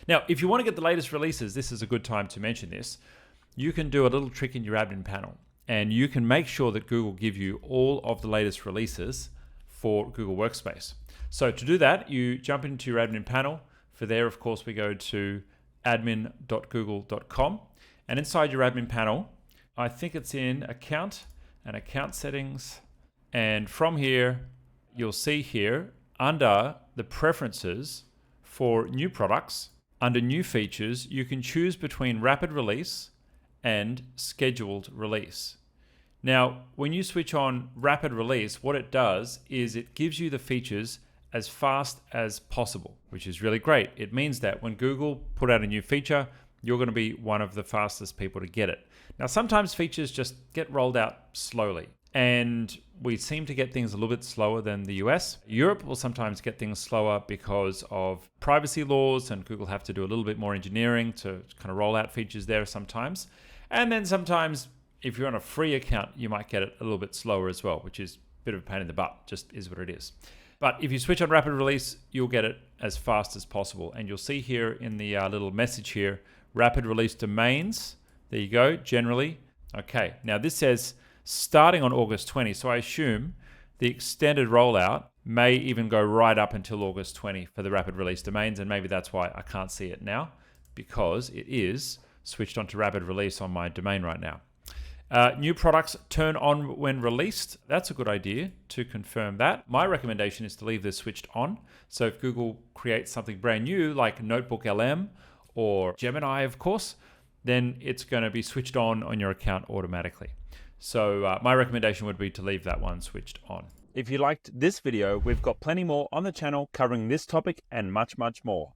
Now, if you want to get the latest releases, this is a good time to mention this. You can do a little trick in your admin panel, and you can make sure that Google give you all of the latest releases for Google Workspace. So to do that, you jump into your admin panel. For there, of course, we go to admin.google.com, and inside your admin panel, I think it's in Account and Account Settings. And from here, you'll see here under the Preferences for new products, under New Features, you can choose between Rapid Release and Scheduled Release. Now, when you switch on Rapid Release, what it does is it gives you the features as fast as possible, which is really great. It means that when Google put out a new feature, you're going to be one of the fastest people to get it. Now, sometimes features just get rolled out slowly, and we seem to get things a little bit slower than the US. Europe will sometimes get things slower because of privacy laws, and Google have to do a little bit more engineering to kind of roll out features there sometimes. And then sometimes, if you're on a free account, you might get it a little bit slower as well, which is a bit of a pain in the butt, just is what it is. But if you switch on Rapid Release, you'll get it as fast as possible. And you'll see here in the little message here, Rapid Release Domains. There you go, generally. Okay, now this says starting on August 20. So I assume the extended rollout may even go right up until August 20 for the Rapid Release Domains. And maybe that's why I can't see it now, because it is switched on to Rapid Release on my domain right now. New products turn on when released. That's a good idea to confirm that. My recommendation is to leave this switched on. So if Google creates something brand new like Notebook LM or Gemini, of course, then it's going to be switched on your account automatically. So my recommendation would be to leave that one switched on. If you liked this video, we've got plenty more on the channel covering this topic and much, much more.